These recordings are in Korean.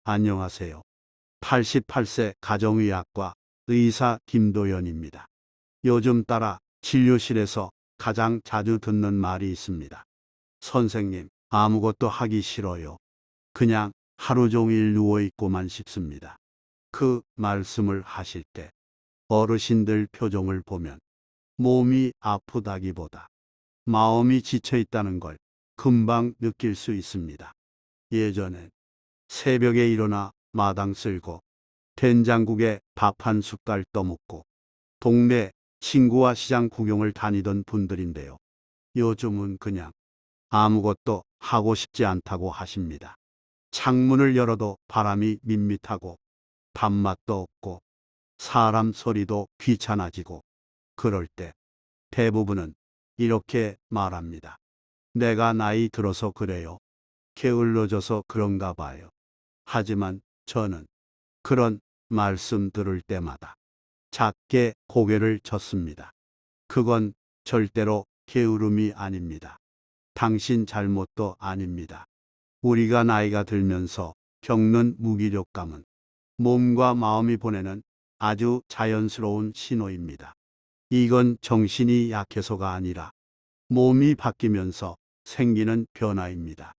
안녕하세요. 88세 가정의학과 의사 김도연입니다. 요즘 따라 진료실에서 가장 자주 듣는 말이 있습니다. 선생님, 아무것도 하기 싫어요. 그냥 하루 종일 누워있고만 싶습니다. 그 말씀을 하실 때 어르신들 표정을 보면 몸이 아프다기보다 마음이 지쳐있다는 걸 금방 느낄 수 있습니다. 예전엔 새벽에 일어나 마당 쓸고 된장국에 밥 한 숟갈 떠먹고 동네 친구와 시장 구경을 다니던 분들인데요. 요즘은 그냥 아무것도 하고 싶지 않다고 하십니다. 창문을 열어도 바람이 밋밋하고 밥맛도 없고 사람 소리도 귀찮아지고 그럴 때 대부분은 이렇게 말합니다. 내가 나이 들어서 그래요. 게을러져서 그런가 봐요. 하지만 저는 그런 말씀 들을 때마다 작게 고개를 젓습니다. 그건 절대로 게으름이 아닙니다. 당신 잘못도 아닙니다. 우리가 나이가 들면서 겪는 무기력감은 몸과 마음이 보내는 아주 자연스러운 신호입니다. 이건 정신이 약해서가 아니라 몸이 바뀌면서 생기는 변화입니다.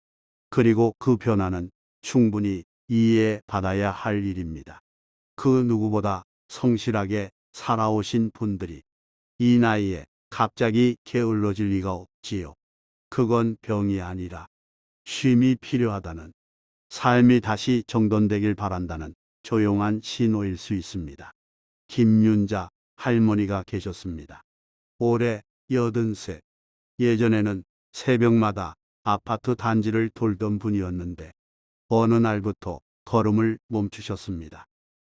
그리고 그 변화는 충분히 이해받아야 할 일입니다. 그 누구보다 성실하게 살아오신 분들이 이 나이에 갑자기 게을러질 리가 없지요. 그건 병이 아니라 쉼이 필요하다는, 삶이 다시 정돈되길 바란다는 조용한 신호일 수 있습니다. 김윤자 할머니가 계셨습니다. 올해 80세. 예전에는 새벽마다 아파트 단지를 돌던 분이었는데 어느 날부터 걸음을 멈추셨습니다.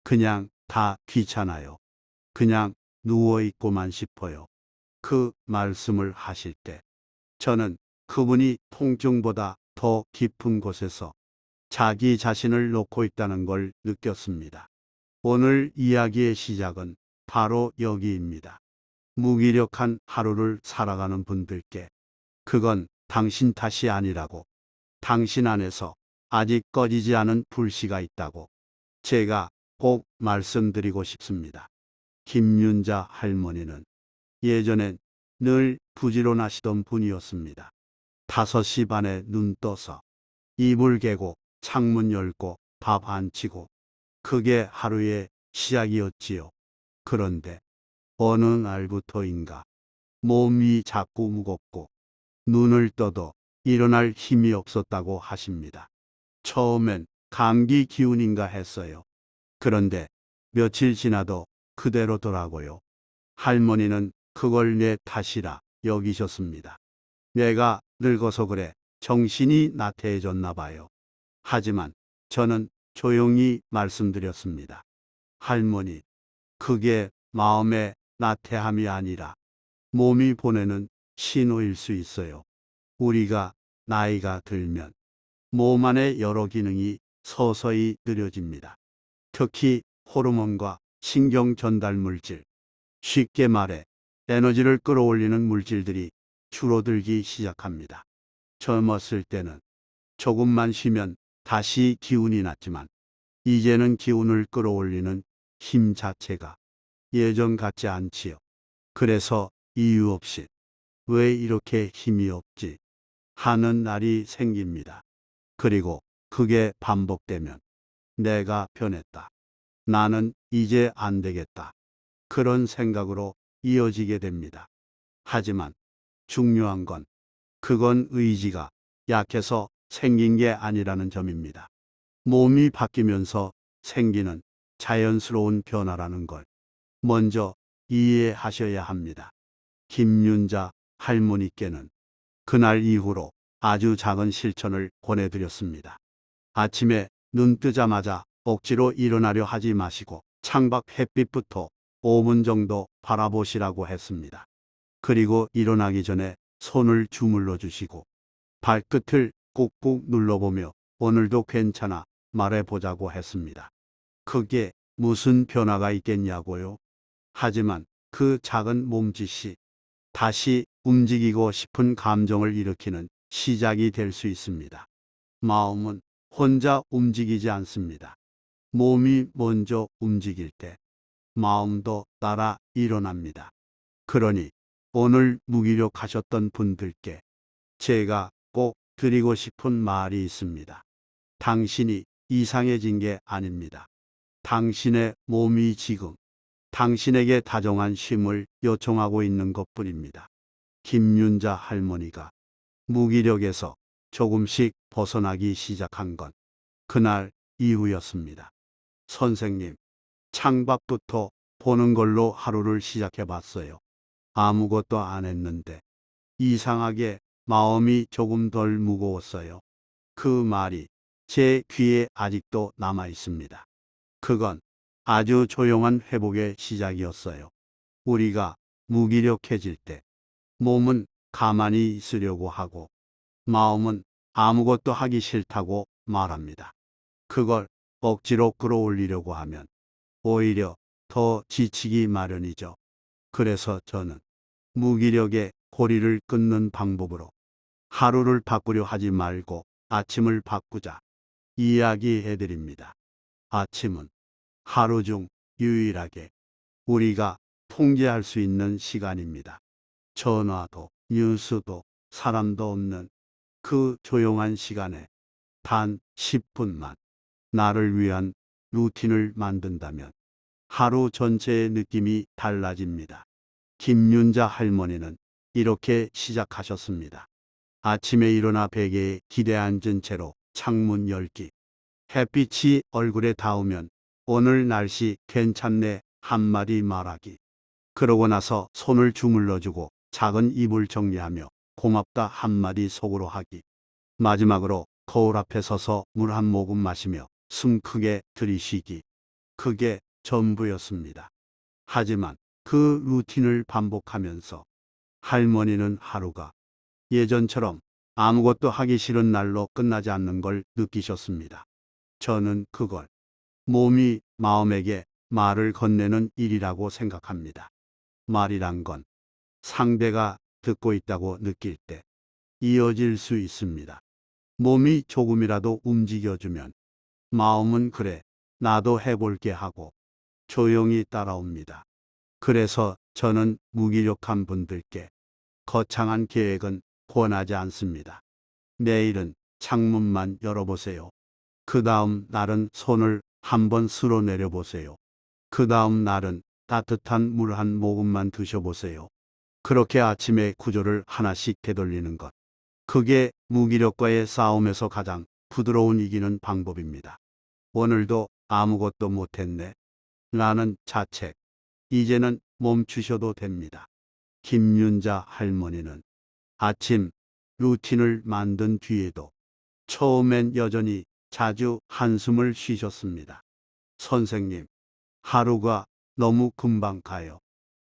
그냥 다 귀찮아요. 그냥 누워있고만 싶어요. 그 말씀을 하실 때 저는 그분이 통증보다 더 깊은 곳에서 자기 자신을 놓고 있다는 걸 느꼈습니다. 오늘 이야기의 시작은 바로 여기입니다. 무기력한 하루를 살아가는 분들께 그건 당신 탓이 아니라고, 당신 안에서 아직 꺼지지 않은 불씨가 있다고 제가 꼭 말씀드리고 싶습니다. 김윤자 할머니는 예전엔 늘 부지런하시던 분이었습니다. 5시 반에 눈 떠서 이불 개고 창문 열고 밥 안 치고 그게 하루의 시작이었지요. 그런데 어느 날부터인가 몸이 자꾸 무겁고 눈을 떠도 일어날 힘이 없었다고 하십니다. 처음엔 감기 기운인가 했어요. 그런데 며칠 지나도 그대로더라고요. 할머니는 그걸 내 탓이라 여기셨습니다. 내가 늙어서 그래, 정신이 나태해졌나 봐요. 하지만 저는 조용히 말씀드렸습니다. 할머니, 그게 마음의 나태함이 아니라 몸이 보내는 신호일 수 있어요. 우리가 나이가 들면 몸 안의 여러 기능이 서서히 느려집니다. 특히 호르몬과 신경 전달 물질, 쉽게 말해 에너지를 끌어올리는 물질들이 줄어들기 시작합니다. 젊었을 때는 조금만 쉬면 다시 기운이 났지만 이제는 기운을 끌어올리는 힘 자체가 예전 같지 않지요. 그래서 이유 없이 왜 이렇게 힘이 없지 하는 날이 생깁니다. 그리고 그게 반복되면 내가 변했다. 나는 이제 안 되겠다. 그런 생각으로 이어지게 됩니다. 하지만 중요한 건 그건 의지가 약해서 생긴 게 아니라는 점입니다. 몸이 바뀌면서 생기는 자연스러운 변화라는 걸 먼저 이해하셔야 합니다. 김윤자 할머니께는 그날 이후로 아주 작은 실천을 권해드렸습니다. 아침에 눈 뜨자마자 억지로 일어나려 하지 마시고 창밖 햇빛부터 5분 정도 바라보시라고 했습니다. 그리고 일어나기 전에 손을 주물러 주시고 발끝을 꾹꾹 눌러보며 오늘도 괜찮아 말해보자고 했습니다. 그게 무슨 변화가 있겠냐고요? 하지만 그 작은 몸짓이 다시 움직이고 싶은 감정을 일으키는 시작이 될 수 있습니다. 마음은 혼자 움직이지 않습니다. 몸이 먼저 움직일 때 마음도 따라 일어납니다. 그러니 오늘 무기력하셨던 분들께 제가 꼭 드리고 싶은 말이 있습니다. 당신이 이상해진 게 아닙니다. 당신의 몸이 지금 당신에게 다정한 쉼을 요청하고 있는 것뿐입니다. 김윤자 할머니가 무기력에서 조금씩 벗어나기 시작한 건 그날 이후였습니다. 선생님, 창밖부터 보는 걸로 하루를 시작해 봤어요. 아무것도 안 했는데 이상하게 마음이 조금 덜 무거웠어요. 그 말이 제 귀에 아직도 남아 있습니다. 그건 아주 조용한 회복의 시작이었어요. 우리가 무기력해질 때 몸은 가만히 있으려고 하고 마음은 아무것도 하기 싫다고 말합니다. 그걸 억지로 끌어올리려고 하면 오히려 더 지치기 마련이죠. 그래서 저는 무기력의 고리를 끊는 방법으로 하루를 바꾸려 하지 말고 아침을 바꾸자 이야기해 드립니다. 아침은 하루 중 유일하게 우리가 통제할 수 있는 시간입니다. 전화도 뉴스도 사람도 없는 그 조용한 시간에 단 10분만 나를 위한 루틴을 만든다면 하루 전체의 느낌이 달라집니다. 김윤자 할머니는 이렇게 시작하셨습니다. 아침에 일어나 베개에 기대 앉은 채로 창문 열기. 햇빛이 얼굴에 닿으면 오늘 날씨 괜찮네 한마디 말하기. 그러고 나서 손을 주물러주고 작은 이불 정리하며 고맙다 한마디 속으로 하기. 마지막으로 거울 앞에 서서 물 한 모금 마시며 숨 크게 들이쉬기. 그게 전부였습니다. 하지만 그 루틴을 반복하면서 할머니는 하루가 예전처럼 아무것도 하기 싫은 날로 끝나지 않는 걸 느끼셨습니다. 저는 그걸 몸이 마음에게 말을 건네는 일이라고 생각합니다. 말이란 건 상대가 듣고 있다고 느낄 때 이어질 수 있습니다. 몸이 조금이라도 움직여주면 마음은 그래, 나도 해볼게 하고 조용히 따라옵니다. 그래서 저는 무기력한 분들께 거창한 계획은 권하지 않습니다. 내일은 창문만 열어보세요. 그 다음 날은 손을 한번 쓸어 내려보세요. 그 다음 날은 따뜻한 물 한 모금만 드셔보세요. 그렇게 아침에 구조를 하나씩 되돌리는 것. 그게 무기력과의 싸움에서 가장 부드러운 이기는 방법입니다. 오늘도 아무것도 못했네. 라는 자책. 이제는 멈추셔도 됩니다. 김윤자 할머니는 아침 루틴을 만든 뒤에도 처음엔 여전히 자주 한숨을 쉬셨습니다. 선생님, 하루가 너무 금방 가요.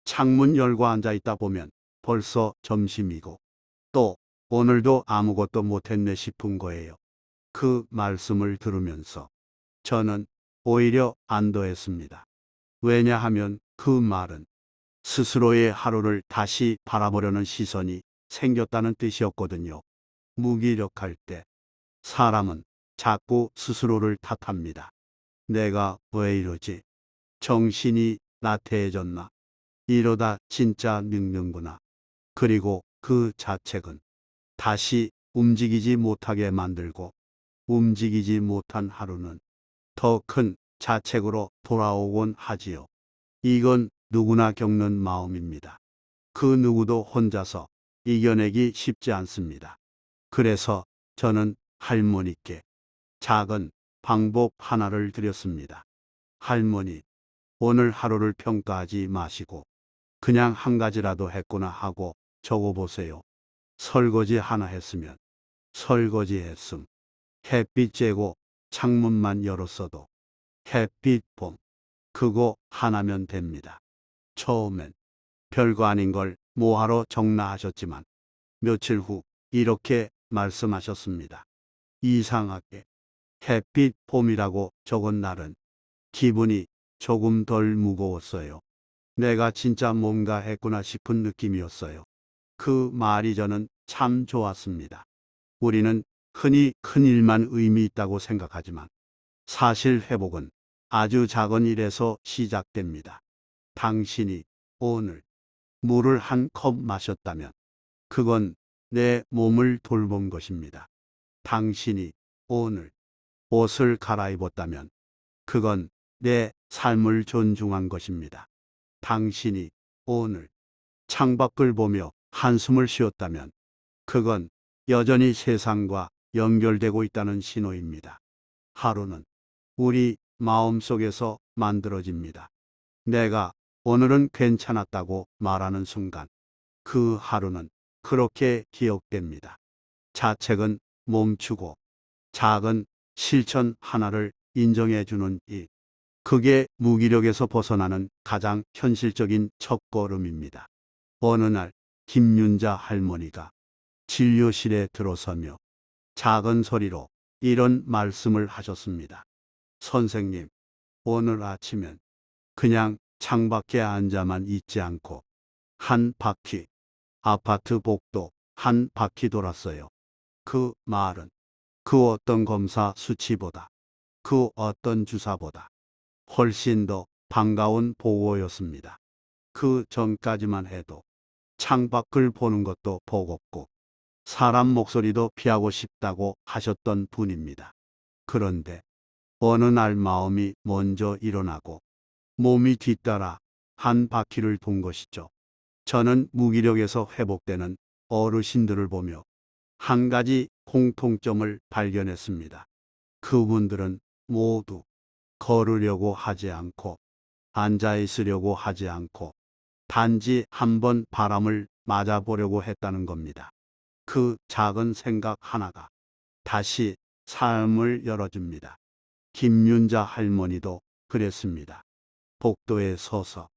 창문 열고 앉아 있다 보면 벌써 점심이고 또 오늘도 아무것도 못했네 싶은 거예요. 그 말씀을 들으면서 저는 오히려 안도했습니다. 왜냐하면 그 말은 스스로의 하루를 다시 바라보려는 시선이 생겼다는 뜻이었거든요. 무기력할 때 사람은 자꾸 스스로를 탓합니다. 내가 왜 이러지? 정신이 나태해졌나? 이러다 진짜 늙는구나. 그리고 그 자책은 다시 움직이지 못하게 만들고 움직이지 못한 하루는 더 큰 자책으로 돌아오곤 하지요. 이건 누구나 겪는 마음입니다. 그 누구도 혼자서 이겨내기 쉽지 않습니다. 그래서 저는 할머니께 작은 방법 하나를 드렸습니다. 할머니, 오늘 하루를 평가하지 마시고 그냥 한 가지라도 했구나 하고 적어보세요. 설거지 하나 했으면 설거지 했음. 햇빛 쬐고 창문만 열었어도 햇빛 봄. 그거 하나면 됩니다. 처음엔 별거 아닌 걸 뭐하러 적나 하셨지만 며칠 후 이렇게 말씀하셨습니다. 이상하게 햇빛 봄이라고 적은 날은 기분이 조금 덜 무거웠어요. 내가 진짜 뭔가 했구나 싶은 느낌이었어요. 그 말이 저는 참 좋았습니다. 우리는 흔히 큰 일만 의미 있다고 생각하지만 사실 회복은 아주 작은 일에서 시작됩니다. 당신이 오늘 물을 한 컵 마셨다면 그건 내 몸을 돌본 것입니다. 당신이 오늘 옷을 갈아입었다면 그건 내 삶을 존중한 것입니다. 당신이 오늘 창밖을 보며 한숨을 쉬었다면 그건 여전히 세상과 연결되고 있다는 신호입니다. 하루는 우리 마음속에서 만들어집니다. 내가 오늘은 괜찮았다고 말하는 순간 그 하루는 그렇게 기억됩니다. 자책은 멈추고 작은 실천 하나를 인정해주는 일. 그게 무기력에서 벗어나는 가장 현실적인 첫걸음입니다. 어느 날 김윤자 할머니가 진료실에 들어서며 작은 소리로 이런 말씀을 하셨습니다. 선생님, 오늘 아침엔 그냥 창밖에 앉아만 있지 않고 한 바퀴, 아파트 복도 한 바퀴 돌았어요. 그 말은 그 어떤 검사 수치보다, 그 어떤 주사보다 훨씬 더 반가운 보고였습니다. 그 전까지만 해도 창밖을 보는 것도 버겁고 사람 목소리도 피하고 싶다고 하셨던 분입니다. 그런데 어느 날 마음이 먼저 일어나고 몸이 뒤따라 한 바퀴를 돈 것이죠. 저는 무기력에서 회복되는 어르신들을 보며 한 가지 공통점을 발견했습니다. 그분들은 모두 걸으려고 하지 않고 앉아 있으려고 하지 않고 단지 한번 바람을 맞아보려고 했다는 겁니다. 그 작은 생각 하나가 다시 삶을 열어줍니다. 김윤자 할머니도 그랬습니다. 복도에 서서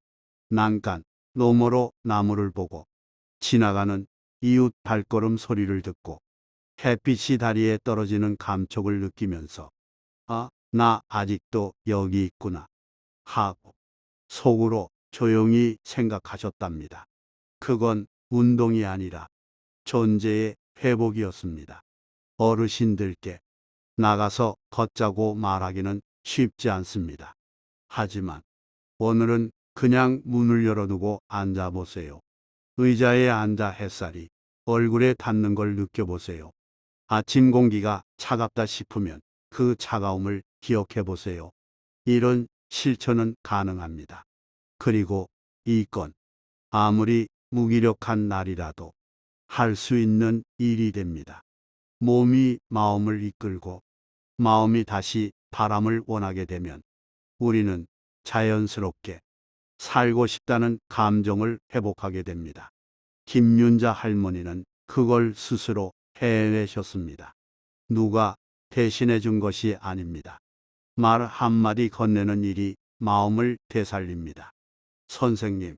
난간 너머로 나무를 보고 지나가는 이웃 발걸음 소리를 듣고 햇빛이 다리에 떨어지는 감촉을 느끼면서 아, 나 아직도 여기 있구나 하고 속으로 조용히 생각하셨답니다. 그건 운동이 아니라 존재의 회복이었습니다. 어르신들께 나가서 걷자고 말하기는 쉽지 않습니다. 하지만 오늘은 그냥 문을 열어두고 앉아보세요. 의자에 앉아 햇살이 얼굴에 닿는 걸 느껴보세요. 아침 공기가 차갑다 싶으면 그 차가움을 기억해 보세요. 이런 실천은 가능합니다. 그리고 이건 아무리 무기력한 날이라도 할 수 있는 일이 됩니다. 몸이 마음을 이끌고 마음이 다시 바람을 원하게 되면 우리는 자연스럽게 살고 싶다는 감정을 회복하게 됩니다. 김윤자 할머니는 그걸 스스로 해내셨습니다. 누가 대신해 준 것이 아닙니다. 말 한마디 건네는 일이 마음을 되살립니다. 선생님,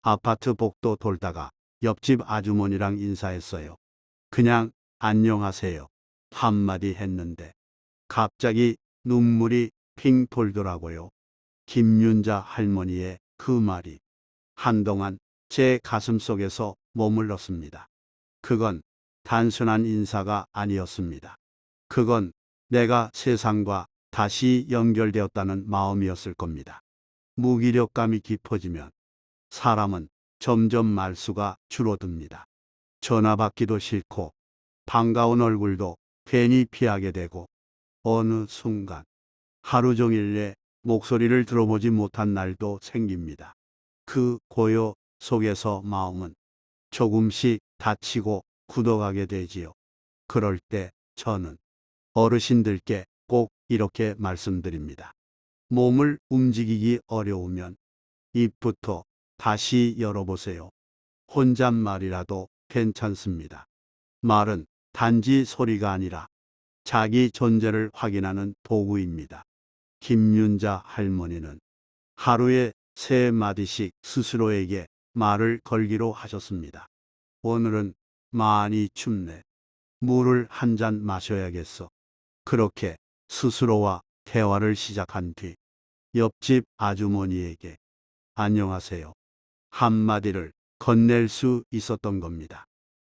아파트 복도 돌다가 옆집 아주머니랑 인사했어요. 그냥 안녕하세요 한마디 했는데 갑자기 눈물이 핑 돌더라고요. 김윤자 할머니의 그 말이 한동안 제 가슴 속에서 머물렀습니다. 그건 단순한 인사가 아니었습니다. 그건 내가 세상과 다시 연결되었다는 마음이었을 겁니다. 무기력감이 깊어지면 사람은 점점 말수가 줄어듭니다. 전화 받기도 싫고 반가운 얼굴도 괜히 피하게 되고 어느 순간 하루 종일 내 목소리를 들어보지 못한 날도 생깁니다. 그 고요 속에서 마음은 조금씩 다치고 굳어가게 되지요. 그럴 때 저는 어르신들께 꼭 이렇게 말씀드립니다. 몸을 움직이기 어려우면 입부터 다시 열어보세요. 혼잣말이라도 괜찮습니다. 말은 단지 소리가 아니라 자기 존재를 확인하는 도구입니다. 김윤자 할머니는 하루에 3마디씩 스스로에게 말을 걸기로 하셨습니다. 오늘은 많이 춥네. 물을 한 잔 마셔야겠어. 그렇게 스스로와 대화를 시작한 뒤 옆집 아주머니에게 안녕하세요 한마디를 건넬 수 있었던 겁니다.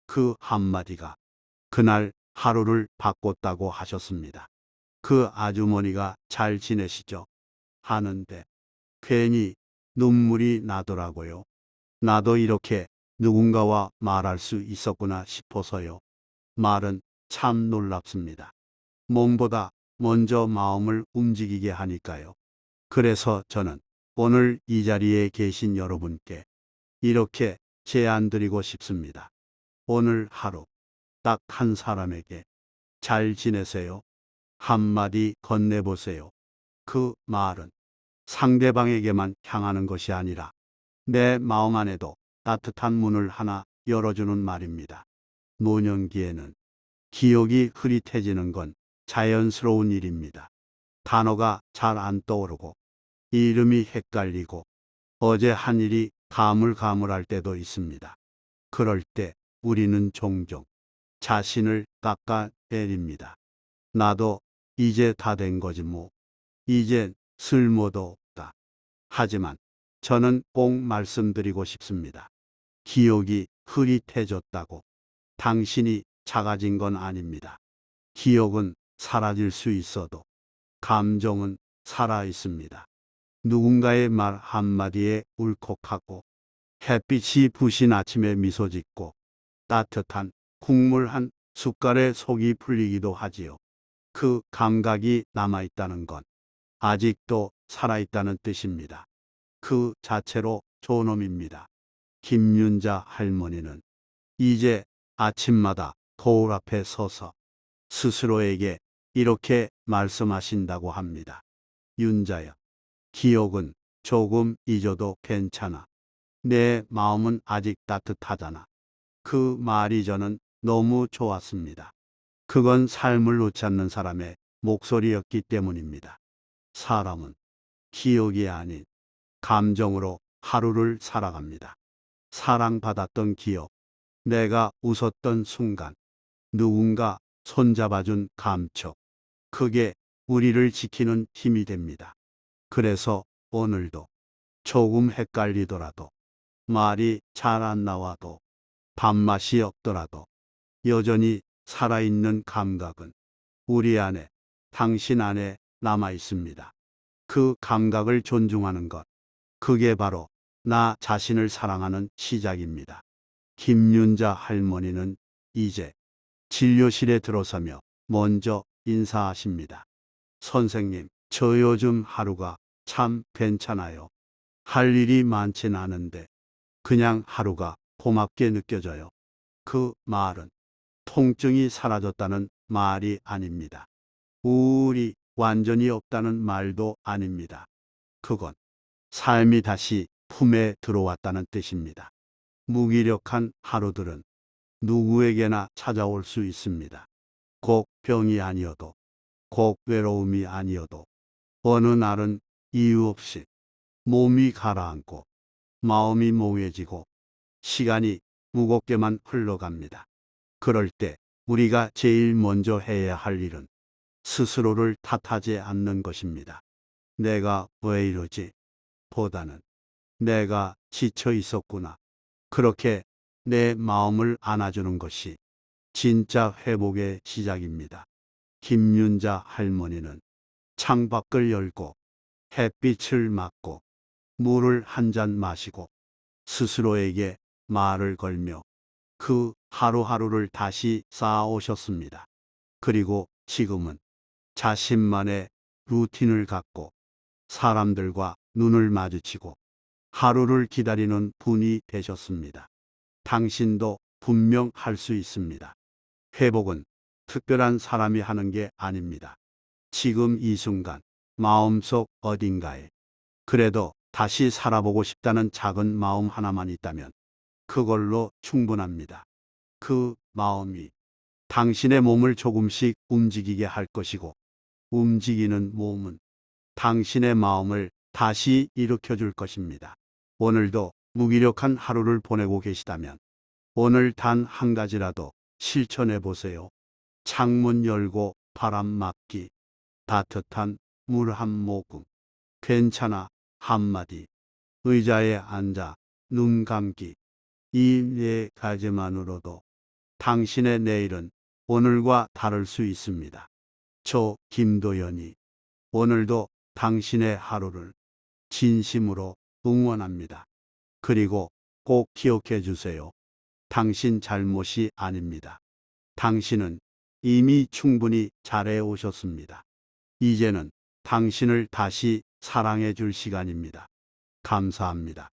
그 한마디가 그날 하루를 바꿨다고 하셨습니다. 그 아주머니가 잘 지내시죠? 하는데 괜히 눈물이 나더라고요. 나도 이렇게 누군가와 말할 수 있었구나 싶어서요. 말은 참 놀랍습니다. 몸보다 먼저 마음을 움직이게 하니까요. 그래서 저는 오늘 이 자리에 계신 여러분께 이렇게 제안 드리고 싶습니다. 오늘 하루 딱 한 사람에게 잘 지내세요. 한마디 건네보세요. 그 말은 상대방에게만 향하는 것이 아니라 내 마음 안에도 따뜻한 문을 하나 열어주는 말입니다. 노년기에는 기억이 흐릿해지는 건 자연스러운 일입니다. 단어가 잘 안 떠오르고 이름이 헷갈리고 어제 한 일이 가물가물할 때도 있습니다. 그럴 때 우리는 종종 자신을 깎아내립니다. 나도 이제 다 된 거지 뭐. 이젠 쓸모도 없다. 하지만 저는 꼭 말씀드리고 싶습니다. 기억이 흐릿해졌다고 당신이 작아진 건 아닙니다. 기억은 사라질 수 있어도 감정은 살아 있습니다. 누군가의 말 한마디에 울컥하고 햇빛이 부신 아침에 미소 짓고 따뜻한 국물 한 숟갈에 속이 풀리기도 하지요. 그 감각이 남아있다는 건 아직도 살아있다는 뜻입니다. 그 자체로 존엄입니다. 김윤자 할머니는 이제 아침마다 거울 앞에 서서 스스로에게 이렇게 말씀하신다고 합니다. 윤자야, 기억은 조금 잊어도 괜찮아. 내 마음은 아직 따뜻하잖아. 그 말이 저는 너무 좋았습니다. 그건 삶을 놓지 않는 사람의 목소리였기 때문입니다. 사람은 기억이 아닌 감정으로 하루를 살아갑니다. 사랑받았던 기억, 내가 웃었던 순간, 누군가 손잡아준 감촉, 그게 우리를 지키는 힘이 됩니다. 그래서 오늘도 조금 헷갈리더라도, 말이 잘 안 나와도, 밥맛이 없더라도, 여전히 살아있는 감각은 우리 안에, 당신 안에 남아 있습니다. 그 감각을 존중하는 것, 그게 바로 나 자신을 사랑하는 시작입니다. 김윤자 할머니는 이제 진료실에 들어서며 먼저 인사하십니다. 선생님, 저 요즘 하루가 참 괜찮아요. 할 일이 많진 않은데 그냥 하루가 고맙게 느껴져요. 그 말은 통증이 사라졌다는 말이 아닙니다. 우울이 완전히 없다는 말도 아닙니다. 그건 삶이 다시 품에 들어왔다는 뜻입니다. 무기력한 하루들은 누구에게나 찾아올 수 있습니다. 꼭 병이 아니어도, 꼭 외로움이 아니어도, 어느 날은 이유 없이 몸이 가라앉고, 마음이 몽해지고, 시간이 무겁게만 흘러갑니다. 그럴 때 우리가 제일 먼저 해야 할 일은 스스로를 탓하지 않는 것입니다. 내가 왜 이러지? 보다는 내가 지쳐 있었구나. 그렇게 내 마음을 안아주는 것이 진짜 회복의 시작입니다. 김윤자 할머니는 창밖을 열고 햇빛을 맞고 물을 한 잔 마시고 스스로에게 말을 걸며 그 하루하루를 다시 쌓아오셨습니다. 그리고 지금은 자신만의 루틴을 갖고 사람들과 눈을 마주치고 하루를 기다리는 분이 되셨습니다. 당신도 분명 할 수 있습니다. 회복은 특별한 사람이 하는 게 아닙니다. 지금 이 순간 마음속 어딘가에 그래도 다시 살아보고 싶다는 작은 마음 하나만 있다면 그걸로 충분합니다. 그 마음이 당신의 몸을 조금씩 움직이게 할 것이고 움직이는 몸은 당신의 마음을 다시 일으켜 줄 것입니다. 오늘도 무기력한 하루를 보내고 계시다면 오늘 단 한 가지라도 실천해 보세요. 창문 열고 바람 맞기, 따뜻한 물 한 모금, 괜찮아 한마디, 의자에 앉아 눈 감기, 이 네 가지만으로도 당신의 내일은 오늘과 다를 수 있습니다. 저 김도연이 오늘도 당신의 하루를 진심으로 응원합니다. 그리고 꼭 기억해 주세요. 당신 잘못이 아닙니다. 당신은 이미 충분히 잘해 오셨습니다. 이제는 당신을 다시 사랑해 줄 시간입니다. 감사합니다.